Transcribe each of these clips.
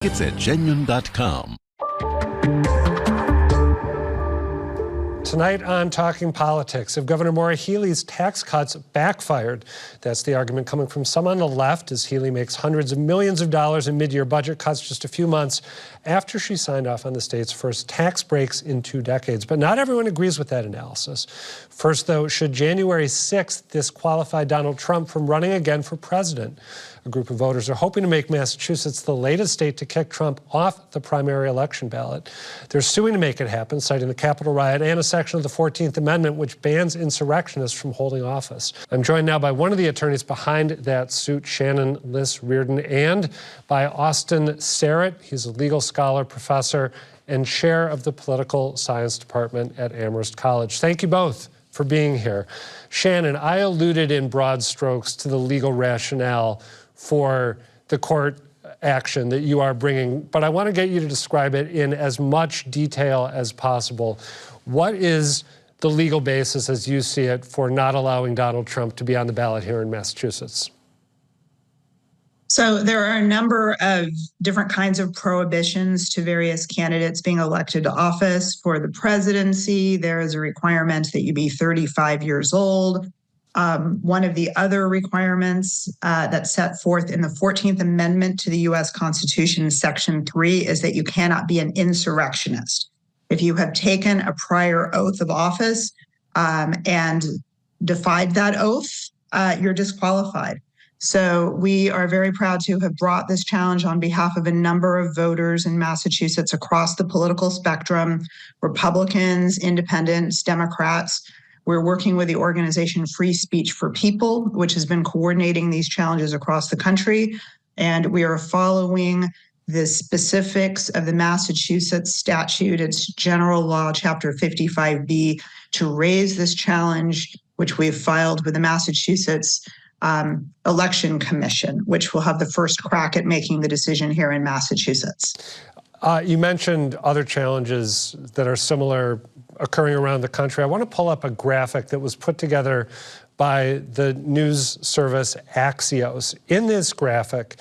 It's at genuine.com. Tonight on Talking Politics, if Governor Maura Healey's tax cuts backfired, that's the argument coming from some on the left as Healey makes hundreds of millions of dollars in mid-year budget cuts just a few months after she signed off on the state's first tax breaks in 2 decades. But not everyone agrees with that analysis. First, though, should January 6th disqualify Donald Trump from running again for president? A group of voters are hoping to make Massachusetts the latest state to kick Trump off the primary election ballot. They're suing to make it happen, citing the Capitol riot and a section of the 14th Amendment which bans insurrectionists from holding office. I'm joined now by one of the attorneys behind that suit, Shannon Liss-Riordan, and by Austin Sarat. He's a legal scholar, professor, and chair of the political science department at Amherst College. Thank you both for being here. Shannon, I alluded in broad strokes to the legal rationale for the court action that you are bringing, but I want to get you to describe it in as much detail as possible. What is the legal basis, as you see it, for not allowing Donald Trump to be on the ballot here in Massachusetts? So there are a number of different kinds of prohibitions to various candidates being elected to office. For the presidency, there is a requirement that you be 35 years old. One of the other requirements that's set forth in the 14th Amendment to the U.S. Constitution, Section 3, is that you cannot be an insurrectionist. If you have taken a prior oath of office and defied that oath, you're disqualified. So we are very proud to have brought this challenge on behalf of a number of voters in Massachusetts across the political spectrum, Republicans, independents, Democrats. We're working with the organization Free Speech for People, which has been coordinating these challenges across the country. And we are following the specifics of the Massachusetts statute, its general law, Chapter 55B, to raise this challenge, which we've filed with the Massachusetts Election Commission, which will have the first crack at making the decision here in Massachusetts. You mentioned other challenges that are similar occurring around the country. I want to pull up a graphic that was put together by the news service Axios. In this graphic,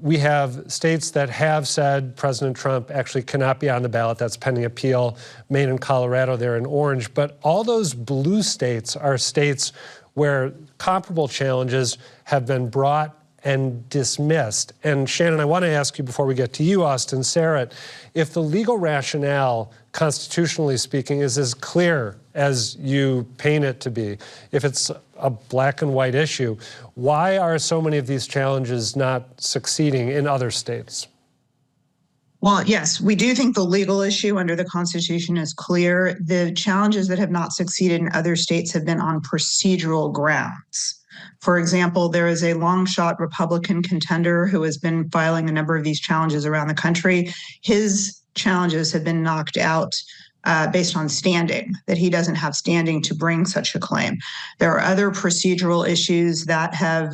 we have states that have said President Trump actually cannot be on the ballot. That's pending appeal. Maine and Colorado, they're in orange. But all those blue states are states where comparable challenges have been brought and dismissed. And Shannon, I want to ask you before we get to you, Austin Sarat, if the legal rationale, constitutionally speaking, is as clear as you paint it to be, if it's a black and white issue, why are so many of these challenges not succeeding in other states? Well, yes, we do think the legal issue under the Constitution is clear. The challenges that have not succeeded in other states have been on procedural grounds. For example, there is a long shot Republican contender who has been filing a number of these challenges around the country. His challenges have been knocked out based on standing, that he doesn't have standing to bring such a claim. There are other procedural issues that have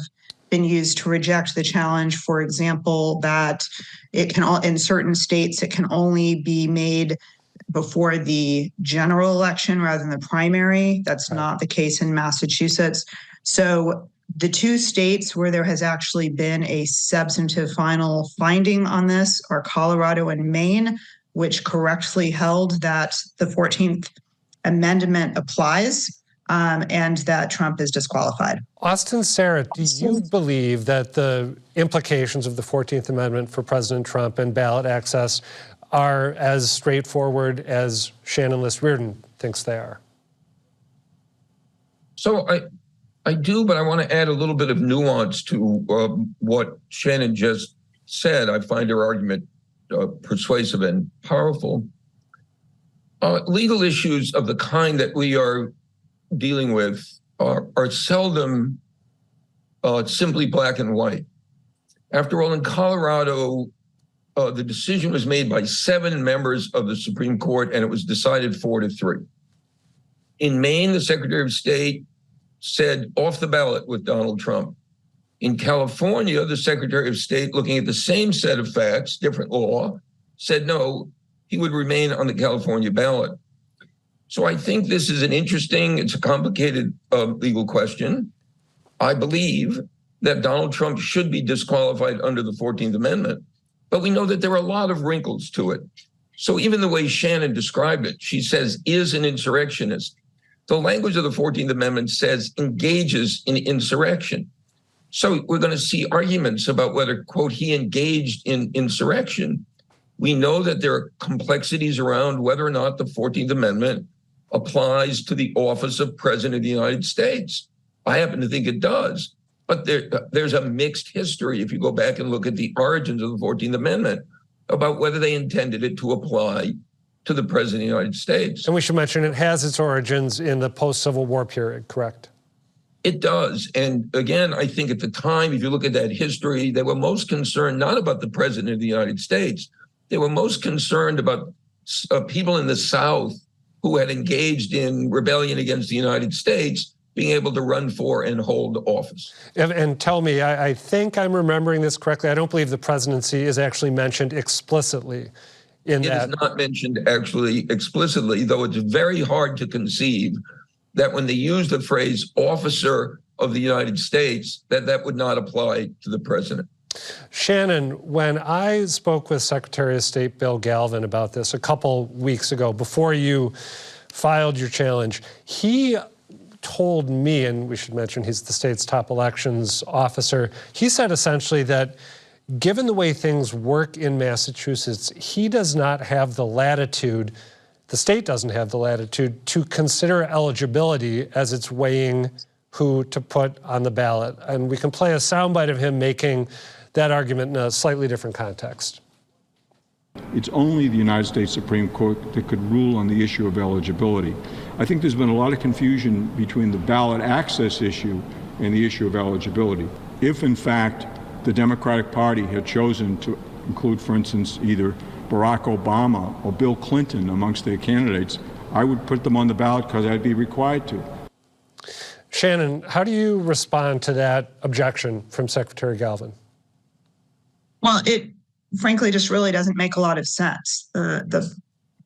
been used to reject the challenge. For example, that it can, in certain states, it can only be made before the general election rather than the primary. That's not the case in Massachusetts. So the 2 states where there has actually been a substantive final finding on this are Colorado and Maine, which correctly held that the 14th Amendment applies and that Trump is disqualified. Austin Sarat, do you believe that the implications of the 14th Amendment for President Trump and ballot access are as straightforward as Shannon Liss-Riordan thinks they are? So I do, but I want to add a little bit of nuance to what Shannon just said. I find her argument persuasive and powerful. Legal issues of the kind that we are dealing with are seldom simply black and white. After all, in Colorado, the decision was made by 7 members of the Supreme Court, and it was decided 4-3. In Maine, the Secretary of State said off the ballot with Donald Trump. In California, the Secretary of State, looking at the same set of facts, different law, said no, he would remain on the California ballot. So I think this is it's a complicated legal question. I believe that Donald Trump should be disqualified under the 14th Amendment. But we know that there are a lot of wrinkles to it. So even the way Shannon described it, she says, is an insurrectionist. The language of the 14th Amendment says engages in insurrection. So we're going to see arguments about whether, quote, he engaged in insurrection. We know that there are complexities around whether or not the 14th Amendment applies to the office of President of the United States. I happen to think it does. But there's a mixed history, if you go back and look at the origins of the 14th Amendment, about whether they intended it to apply to the President of the United States. And we should mention it has its origins in the post-Civil War period, correct? It does. And again, I think at the time, if you look at that history, they were most concerned not about the President of the United States. They were most concerned about people in the South who had engaged in rebellion against the United States being able to run for and hold office. And tell me, I think I'm remembering this correctly. I don't believe the presidency is actually mentioned explicitly in that. It is not mentioned actually explicitly, though it's very hard to conceive that when they use the phrase officer of the United States, that would not apply to the president. Shannon, when I spoke with Secretary of State Bill Galvin about this a couple weeks ago, before you filed your challenge, he told me, and we should mention he's the state's top elections officer, he said essentially that given the way things work in Massachusetts, he does not have the latitude, the state doesn't have the latitude to consider eligibility as it's weighing who to put on the ballot. And we can play a soundbite of him making that argument in a slightly different context. It's only the United States Supreme Court that could rule on the issue of eligibility. I think there's been a lot of confusion between the ballot access issue and the issue of eligibility. If, in fact, the Democratic Party had chosen to include, for instance, either Barack Obama or Bill Clinton amongst their candidates, I would put them on the ballot because I'd be required to. Shannon, how do you respond to that objection from Secretary Galvin? Well, it frankly just really doesn't make a lot of sense.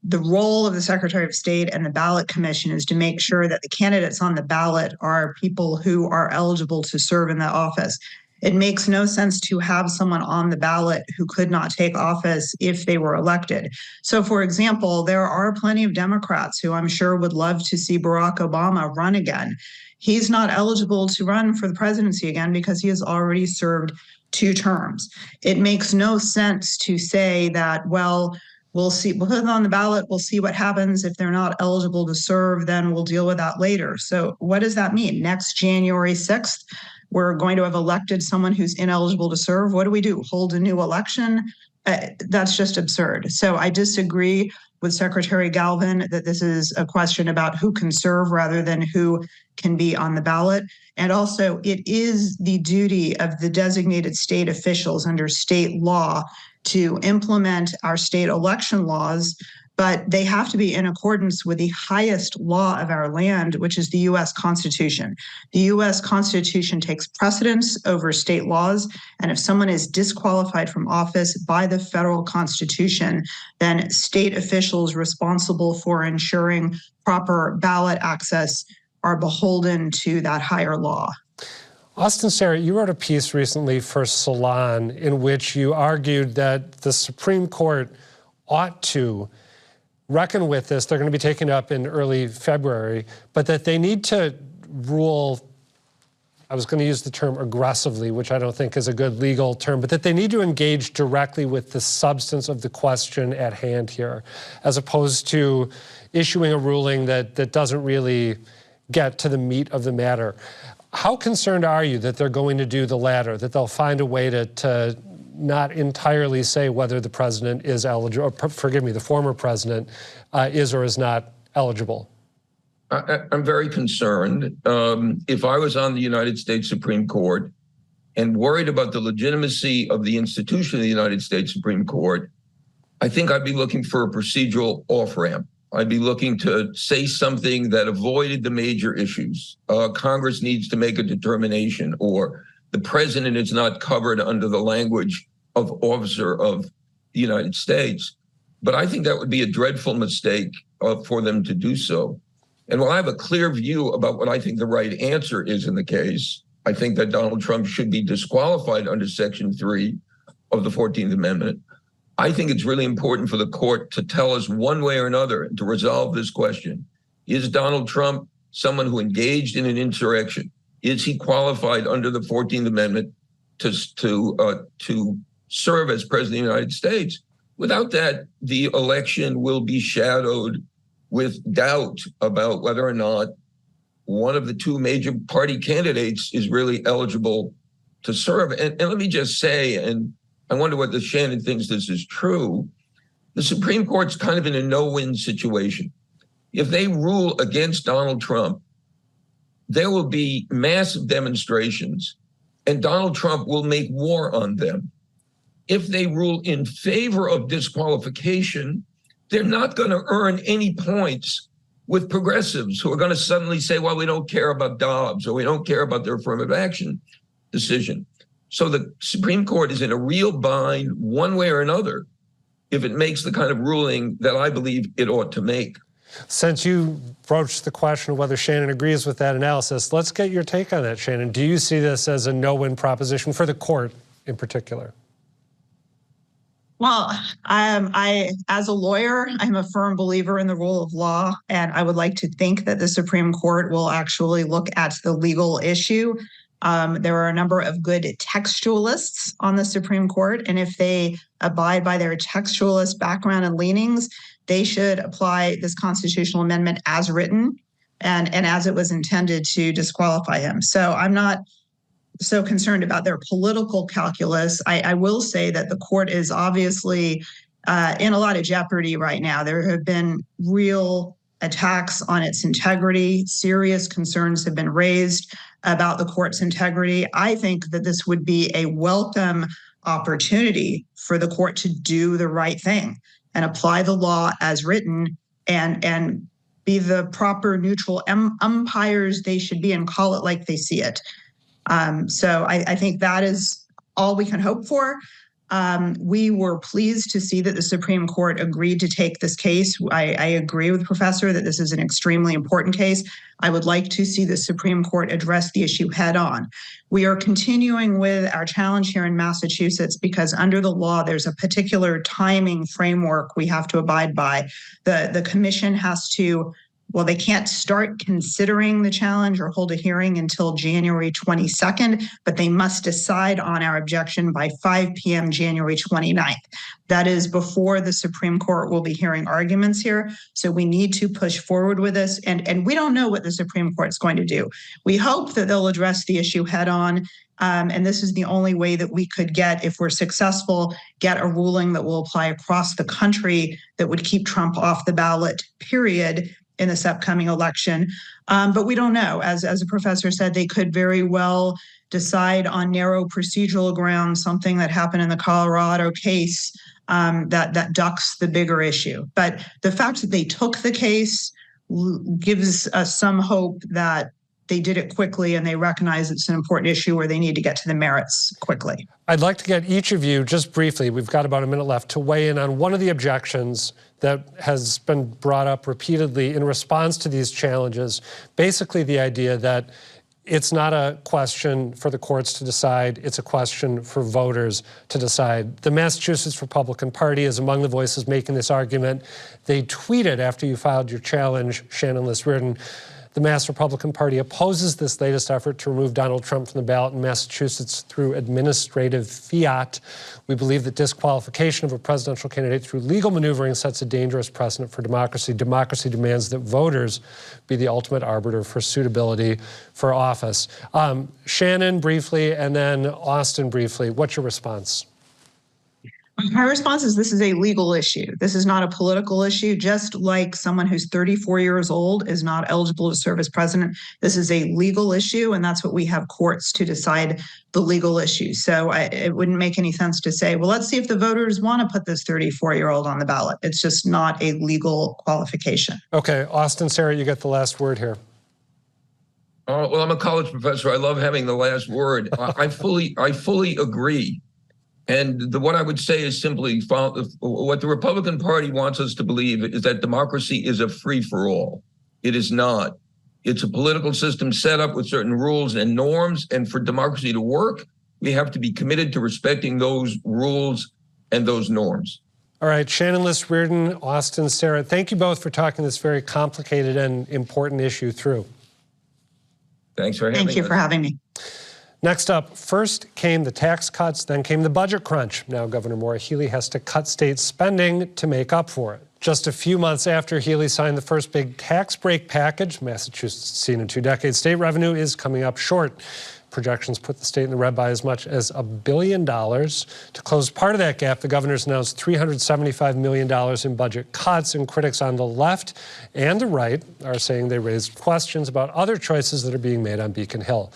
The role of the Secretary of State and the ballot commission is to make sure that the candidates on the ballot are people who are eligible to serve in that office. It makes no sense to have someone on the ballot who could not take office if they were elected. So, for example, there are plenty of Democrats who I'm sure would love to see Barack Obama run again. He's not eligible to run for the presidency again because he has already served 2 terms. It makes no sense to say that, well, we'll see, we'll put them on the ballot, we'll see what happens. If they're not eligible to serve, then we'll deal with that later. So what does that mean? Next January 6th, we're going to have elected someone who's ineligible to serve. What do? Hold a new election? That's just absurd. So I disagree with Secretary Galvin that this is a question about who can serve rather than who can be on the ballot. And also, it is the duty of the designated state officials under state law to implement our state election laws, but they have to be in accordance with the highest law of our land, which is the U.S. Constitution. The U.S. Constitution takes precedence over state laws, and if someone is disqualified from office by the federal Constitution, then state officials responsible for ensuring proper ballot access are beholden to that higher law. Austin Sarat, you wrote a piece recently for Salon in which you argued that the Supreme Court ought to reckon with this. They're going to be taken up in early February, but that they need to rule, I was going to use the term aggressively, which I don't think is a good legal term, but that they need to engage directly with the substance of the question at hand here, as opposed to issuing a ruling that doesn't really get to the meat of the matter. How concerned are you that they're going to do the latter, that they'll find a way to not entirely say whether the president is eligible, or forgive me, the former president is or is not eligible? I'm very concerned. If I was on the United States Supreme Court and worried about the legitimacy of the institution of the United States Supreme Court, I think I'd be looking for a procedural off-ramp. I'd be looking to say something that avoided the major issues. Congress needs to make a determination, or the president is not covered under the language of officer of the United States. But I think that would be a dreadful mistake for them to do so. And while I have a clear view about what I think the right answer is in the case, I think that Donald Trump should be disqualified under Section 3 of the 14th Amendment. I think it's really important for the court to tell us one way or another to resolve this question. Is Donald Trump someone who engaged in an insurrection? Is he qualified under the 14th Amendment to serve as president of the United States? Without that, the election will be shadowed with doubt about whether or not one of the two major party candidates is really eligible to serve. And let me just say, and I wonder whether Shannon thinks this is true, the Supreme Court's kind of in a no-win situation. If they rule against Donald Trump, there will be massive demonstrations, and Donald Trump will make war on them. If they rule in favor of disqualification, they're not going to earn any points with progressives who are going to suddenly say, well, we don't care about Dobbs or we don't care about their affirmative action decision. So the Supreme Court is in a real bind one way or another if it makes the kind of ruling that I believe it ought to make. Since you broached the question of whether Shannon agrees with that analysis, let's get your take on that, Shannon. Do you see this as a no-win proposition for the court in particular? Well, I, as a lawyer, I'm a firm believer in the rule of law, and I would like to think that the Supreme Court will actually look at the legal issue. There are a number of good textualists on the Supreme Court, and if they abide by their textualist background and leanings, they should apply this constitutional amendment as written and as it was intended to disqualify him. So I'm not so concerned about their political calculus. I will say that the court is obviously in a lot of jeopardy right now. There have been real attacks on its integrity. Serious concerns have been raised about the court's integrity. I think that this would be a welcome opportunity for the court to do the right thing and apply the law as written and be the proper neutral umpires they should be and call it like they see it. So I think that is all we can hope for. We were pleased to see that the Supreme Court agreed to take this case. I agree with Professor that this is an extremely important case. I would like to see the Supreme Court address the issue head on. We are continuing with our challenge here in Massachusetts because under the law, there's a particular timing framework we have to abide by. The commission has to, well, they can't start considering the challenge or hold a hearing until January 22nd, but they must decide on our objection by 5 p.m. January 29th. That is before the Supreme Court will be hearing arguments here. So we need to push forward with this. And we don't know what the Supreme Court is going to do. We hope that they'll address the issue head on. And this is the only way that we could get, if we're successful, get a ruling that will apply across the country that would keep Trump off the ballot, period, in this upcoming election. But we don't know. As a professor said, they could very well decide on narrow procedural grounds, something that happened in the Colorado case that ducks the bigger issue. But the fact that they took the case gives us some hope that they did it quickly and they recognize it's an important issue where they need to get to the merits quickly. I'd like to get each of you, just briefly, we've got about a minute left, to weigh in on one of the objections that has been brought up repeatedly in response to these challenges. Basically the idea that it's not a question for the courts to decide, it's a question for voters to decide. The Massachusetts Republican Party is among the voices making this argument. They tweeted after you filed your challenge, Shannon Liss-Riordan, the Mass Republican Party opposes this latest effort to remove Donald Trump from the ballot in Massachusetts through administrative fiat. We believe that disqualification of a presidential candidate through legal maneuvering sets a dangerous precedent for democracy. Democracy demands that voters be the ultimate arbiter for suitability for office. Shannon, briefly, and then Austin, briefly. What's your response? My response is this is a legal issue. This is not a political issue. Just like someone who's 34 years old is not eligible to serve as president, this is a legal issue, and that's what we have courts to decide the legal issue. So it wouldn't make any sense to say, well, let's see if the voters want to put this 34-year-old on the ballot. It's just not a legal qualification. Okay, Austin Sarat, you get the last word here. Well, I'm a college professor. I love having the last word. I fully agree. And what I would say is simply what the Republican Party wants us to believe is that democracy is a free-for-all. It is not. It's a political system set up with certain rules and norms. And for democracy to work, we have to be committed to respecting those rules and those norms. All right, Shannon Liss-Riordan, Austin Sarat, thank you both for talking this very complicated and important issue through. Thanks for having us. Thank you for having me. Next up, first came the tax cuts, then came the budget crunch. Now Governor Maura Healey has to cut state spending to make up for it. Just a few months after Healey signed the first big tax break package Massachusetts has seen in 2 decades, state revenue is coming up short. Projections put the state in the red by as much as $1 billion. To close part of that gap, the governor's announced $375 million in budget cuts, and critics on the left and the right are saying they raised questions about other choices that are being made on Beacon Hill.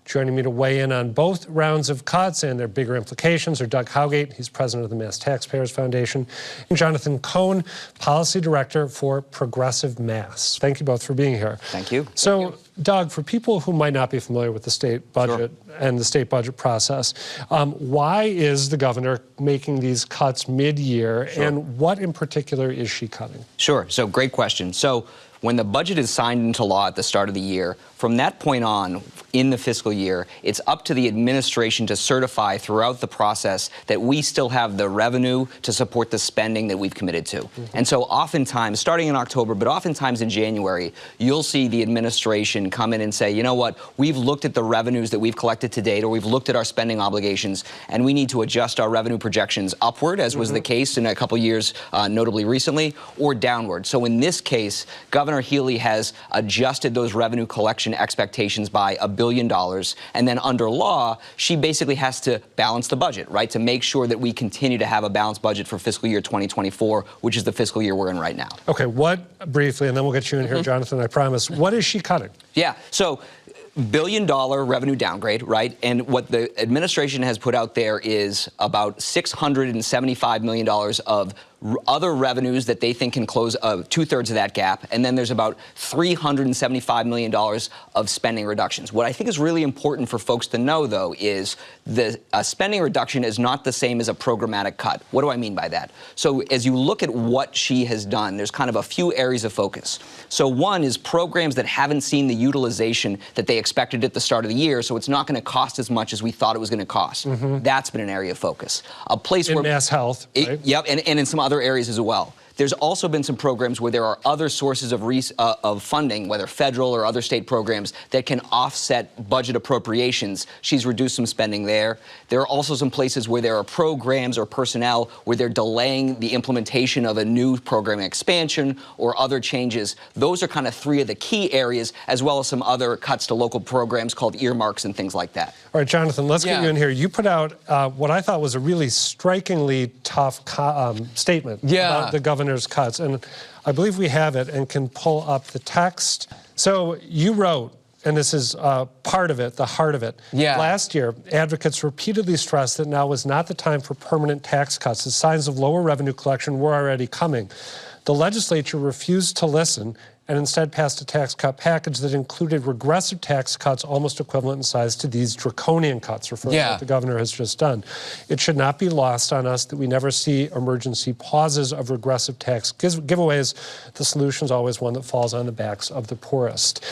Joining me to weigh in on both rounds of cuts and their bigger implications are Doug Howgate, he's president of the Mass Taxpayers Foundation, and Jonathan Cohn, policy director for Progressive Mass. Thank you both for being here. Thank you. So, Doug, for people who might not be familiar with the state budget and the state budget process, why is the governor making these cuts mid-year, and what in particular is she cutting? Sure. So, great question. So, when the budget is signed into law at the start of the year, from that point on in the fiscal year, it's up to the administration to certify throughout the process that we still have the revenue to support the spending that we've committed to. And so oftentimes, starting in October, but oftentimes in January, you'll see the administration come in and say, you know what, we've looked at the revenues that we've collected to date, or we've looked at our spending obligations, and we need to adjust our revenue projections upward, as was the case in a couple years, notably recently, or downward. So in this case, Governor Healey has adjusted those revenue collection expectations by $1 billion, and then under law, she basically has to balance the budget, right, to make sure that we continue to have a balanced budget for fiscal year 2024, which is the fiscal year we're in right now. Okay, what, briefly, and then we'll get you in here, Jonathan, I promise, what is she cutting? Yeah, so $1 billion revenue downgrade, right? And what the administration has put out there is about $675 million of other revenues that they think can close 2/3 of that gap. And then there's about $375 million of spending reductions. What I think is really important for folks to know, though, is the spending reduction is not the same as a programmatic cut. What do I mean by that? So as you look at what she has done, there's kind of a few areas of focus. So one is programs that haven't seen the utilization that they expected at the start of the year, so it's not going to cost as much as we thought it was going to cost. That's been an area of focus. A place where mass health, right? Yep, and in some other areas as well. There's also been some programs where there are other sources of funding, whether federal or other state programs, that can offset budget appropriations. She's reduced some spending there. There are also some places where there are programs or personnel where they're delaying the implementation of a new program expansion or other changes. Those are kind of 3 of the key areas, as well as some other cuts to local programs called earmarks and things like that. All right, Jonathan, let's get you in here. You put out what I thought was a really strikingly tough statement about the governor's cuts, and I believe we have it and can pull up the text. So you wrote, and this is part of it, the heart of it. Last year, advocates repeatedly stressed that now was not the time for permanent tax cuts, as signs of lower revenue collection were already coming. The legislature refused to listen and instead passed a tax cut package that included regressive tax cuts almost equivalent in size to these draconian cuts, referring to what the governor has just done. It should not be lost on us that we never see emergency pauses of regressive tax giveaways. The solution is always one that falls on the backs of the poorest.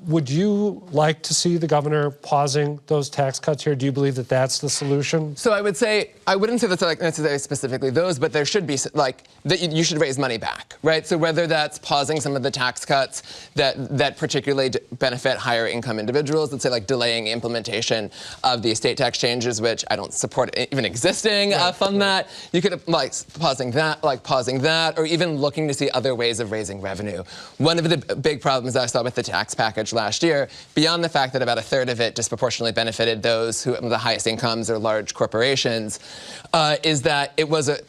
Would you like to see the governor pausing those tax cuts here? Do you believe that that's the solution? So I would say, I wouldn't say that's like necessarily specifically those, but there should be like, that you should raise money back, right? So whether that's pausing some of the tax cuts that particularly benefit higher income individuals, let's say like delaying implementation of the estate tax changes, which I don't support even existing from that. You could like pausing that, or even looking to see other ways of raising revenue. One of the big problems I saw with the tax package last year, beyond the fact that about 1/3 of it disproportionately benefited those who have the highest incomes or large corporations, is that it was a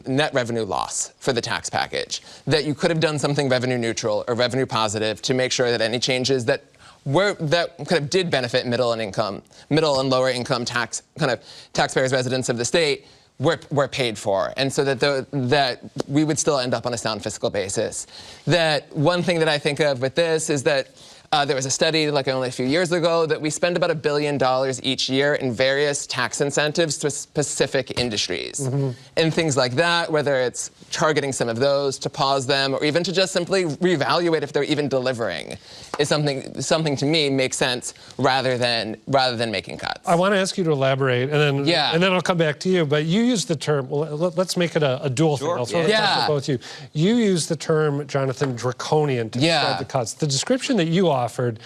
net revenue loss for the tax package. That you could have done something revenue neutral or revenue positive to make sure that any changes that kind of did benefit middle and lower income taxpayers, residents of the state, were paid for, and so that we would still end up on a sound fiscal basis. That one thing that I think of with this is that There was a study like only a few years ago that we spend about $1 billion each year in various tax incentives to specific industries. And things like that, whether it's targeting some of those to pause them or even to just simply reevaluate if they're even delivering, is something to me makes sense rather than making cuts. I want to ask you to elaborate, and then I'll come back to you. But you use the term. Well, let's make it a dual thing. I'll throw it to both you. You use the term, Jonathan, draconian to describe the cuts. The description that you offered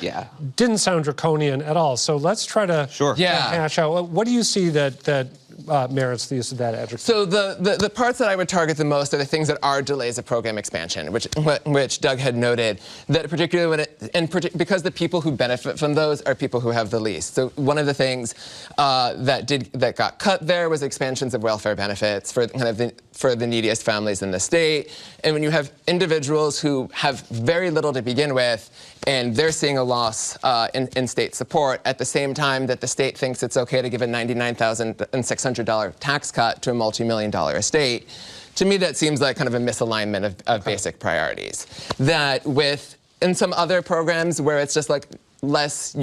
didn't sound draconian at all. So let's try to hash out. What do you see that merits the use of that adjective? So the parts that I would target the most are the things that are delays of program expansion, which Doug had noted, that particularly because the people who benefit from those are people who have the least. So one of the things that got cut there was expansions of welfare benefits for for the neediest families in the state. And when you have individuals who have very little to begin with, and they're seeing a loss in state support at the same time that the state thinks it's okay to give a $99,600 tax cut to a multi-million-dollar estate, to me that seems like kind of a misalignment of basic priorities. That in some other programs where it's just like less...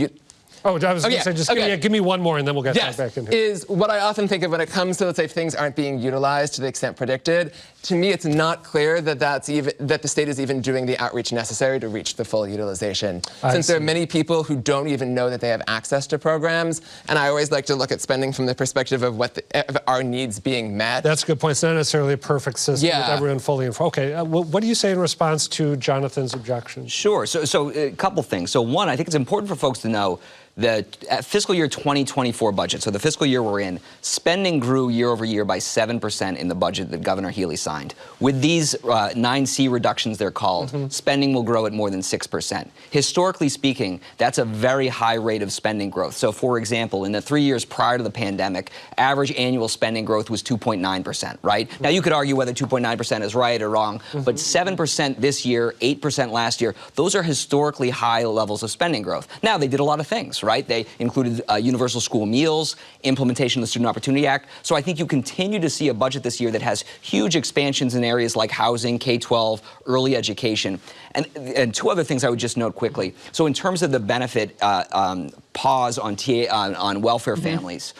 I was going to say, just give me one more, and then we'll get back in here. Is what I often think of when it comes to, let's say, things aren't being utilized to the extent predicted. To me, it's not clear that the state is even doing the outreach necessary to reach the full utilization. Since there are many people who don't even know that they have access to programs, and I always like to look at spending from the perspective of of our needs being met. That's a good point. It's not necessarily a perfect system with everyone fully informed. Okay, what do you say in response to Jonathan's objection? Sure. So a couple things. So one, I think it's important for folks to know the fiscal year 2024 budget, so the fiscal year we're in, spending grew year over year by 7% in the budget that Governor Reilly signed. With these 9C reductions, they're called, spending will grow at more than 6%. Historically speaking, that's a very high rate of spending growth. So for example, in the 3 years prior to the pandemic, average annual spending growth was 2.9%, right? Now you could argue whether 2.9% is right or wrong, but 7% this year, 8% last year, those are historically high levels of spending growth. Now they did a lot of things, right? They included universal school meals, implementation of the Student Opportunity Act. So I think you continue to see a budget this year that has huge expansions in areas like housing, K-12, early education. And two other things I would just note quickly. So in terms of the benefit pause on welfare families,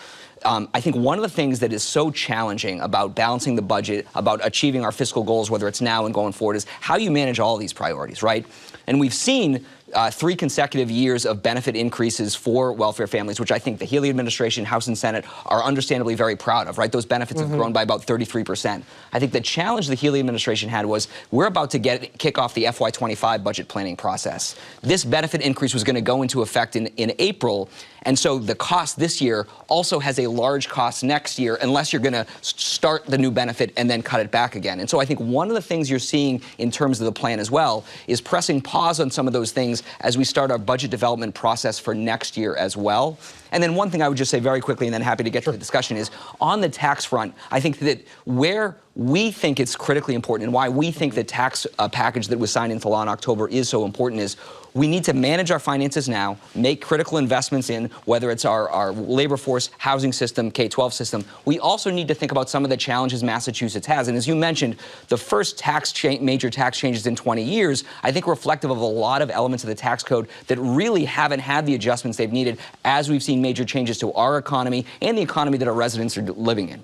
I think one of the things that is so challenging about balancing the budget, about achieving our fiscal goals, whether it's now and going forward, is how you manage all these priorities, right? And we've seen 3 consecutive years of benefit increases for welfare families, which I think the Reilly administration, House and Senate, are understandably very proud of, right? Those benefits have grown by about 33%. I think the challenge the Reilly administration had was we're about to kick off the FY25 budget planning process. This benefit increase was going to go into effect in April, and so the cost this year also has a large cost next year unless you're going to start the new benefit and then cut it back again. And so I think one of the things you're seeing in terms of the plan as well is pressing pause on some of those things as we start our budget development process for next year as well. And then one thing I would just say very quickly, and then happy to get to the discussion, is on the tax front, I think that where we think it's critically important and why we think the tax package that was signed into law in October is so important is we need to manage our finances now, make critical investments in whether it's our labor force, housing system, K-12 system. We also need to think about some of the challenges Massachusetts has. And as you mentioned, the first major tax changes in 20 years, I think reflective of a lot of elements of the tax code that really haven't had the adjustments they've needed as we've seen major changes to our economy and the economy that our residents are living in.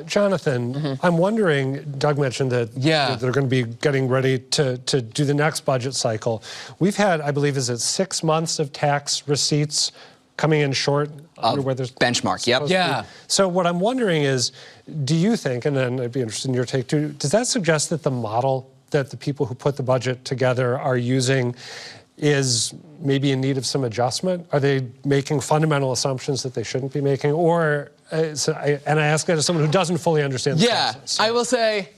Jonathan, I'm wondering, Doug mentioned that they're going to be getting ready to do the next budget cycle. We've had, I believe, is it 6 months of tax receipts coming in short? Where there's benchmark, yep. So what I'm wondering is, do you think, and then I'd be interested in your take too, does that suggest that the model that the people who put the budget together are using is maybe in need of some adjustment? Are they making fundamental assumptions that they shouldn't be making? Or, and I ask that as someone who doesn't fully understand the process. I will say,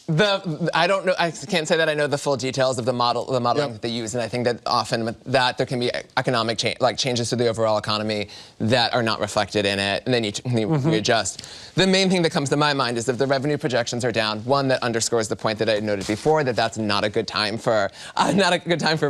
I don't know, I can't say that I know the full details of the modeling that they use, and I think that often with that there can be economic changes to the overall economy that are not reflected in it, and then you readjust. The main thing that comes to my mind is if the revenue projections are down, one, that underscores the point that I noted before, that that's not a good time for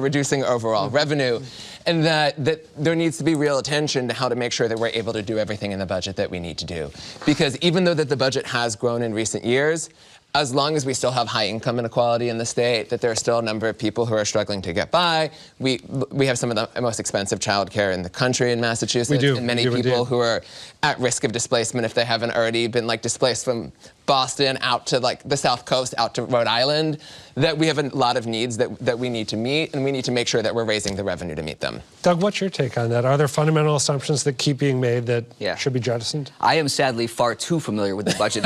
reducing overall revenue, and that there needs to be real attention to how to make sure that we're able to do everything in the budget that we need to do. Because even though that the budget has grown in recent years, as long as we still have high income inequality in the state, that there are still a number of people who are struggling to get by. We have some of the most expensive childcare in the country in Massachusetts. We do. And many We do people indeed. who are at risk of displacement if they haven't already been like displaced from Boston out to like the South Coast, out to Rhode Island, that we have a lot of needs that we need to meet, and we need to make sure that we're raising the revenue to meet them. Doug, what's your take on that? Are there fundamental assumptions that keep being made that should be jettisoned? I am sadly far too familiar with the budget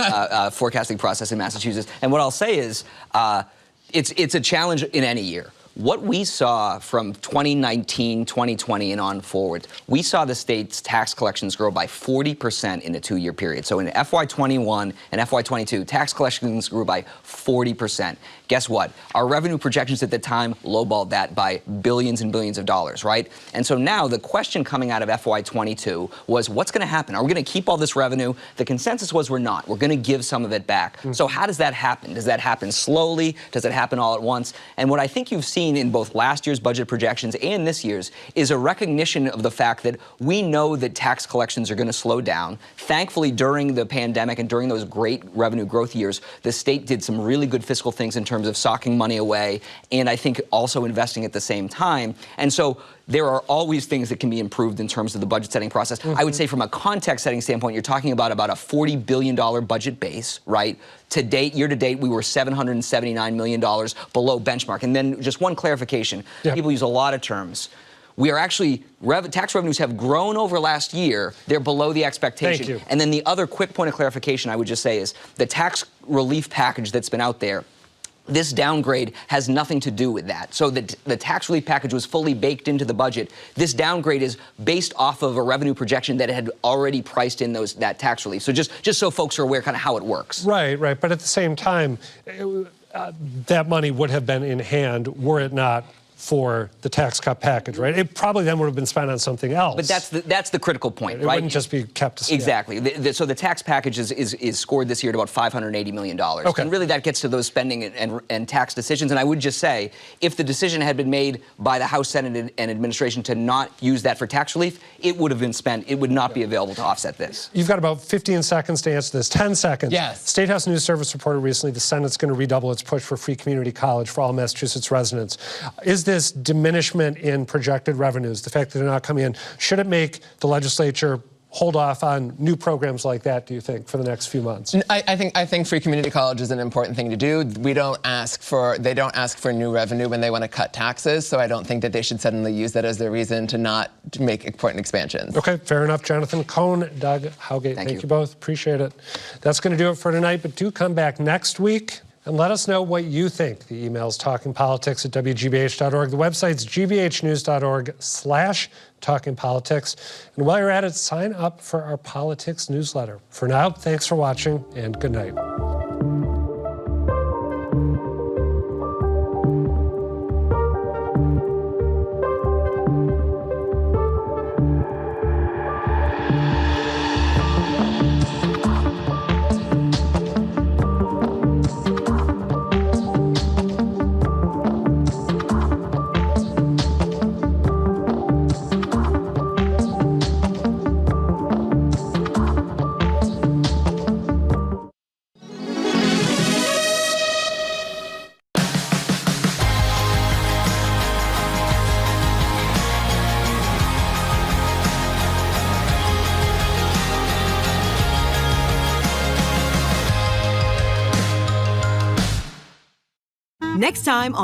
forecasting process in Massachusetts. And what I'll say is it's a challenge in any year. What we saw from 2019, 2020, and on forward, we saw the state's tax collections grow by 40% in a 2-year period. So in FY21 and FY22, tax collections grew by 40%. Guess what? Our revenue projections at the time lowballed that by billions and billions of dollars, right? And so now the question coming out of FY22 was, what's going to happen? Are we going to keep all this revenue? The consensus was we're not. We're going to give some of it back. So how does that happen? Does that happen slowly? Does it happen all at once? And what I think you've seen in both last year's budget projections and this year's is a recognition of the fact that we know that tax collections are going to slow down. Thankfully, during the pandemic and during those great revenue growth years, the state did some really good fiscal things in terms of socking money away and I think also investing at the same time. And so there are always things that can be improved in terms of the budget setting process. I would say from a context setting standpoint, you're talking about a $40 billion budget base, right? To date, year to date, we were $779 million below benchmark. And then just one clarification. People use a lot of terms. We are actually, tax revenues have grown over last year. They're below the expectation. Thank you. And then the other quick point of clarification I would just say is the tax relief package that's been out there, this downgrade has nothing to do with that. So the tax relief package was fully baked into the budget. This downgrade is based off of a revenue projection that had already priced in that tax relief. So just so folks are aware kind of how it works. Right. But at the same time, that money would have been in hand were it not for the tax cut package, right? It probably then would have been spent on something else. But that's the critical point, it right? It wouldn't just be kept to scale. Exactly. So the tax package is scored this year at about $580 million. Okay. And really that gets to those spending and tax decisions. And I would just say, if the decision had been made by the House, Senate, and administration to not use that for tax relief, it would have been spent. It would not be available to offset this. You've got about 15 seconds to answer this. 10 seconds. Yes. State House News Service reported recently the Senate's going to redouble its push for free community college for all Massachusetts residents. Is this diminishment in projected revenues, the fact that they're not coming in, should it make the legislature hold off on new programs like that, do you think, for the next few months? I think free community college is an important thing to do. They don't ask for new revenue when they want to cut taxes, so I don't think that they should suddenly use that as their reason to not make important expansions. Okay, fair enough. Jonathan Cohn, Doug Howgate, thank you both. Appreciate it. That's going to do it for tonight, but do come back next week and let us know what you think. The email's talkingpolitics@wgbh.org. The website's gbhnews.org/talkingpolitics. And while you're at it, sign up for our politics newsletter. For now, thanks for watching and good night. Next time on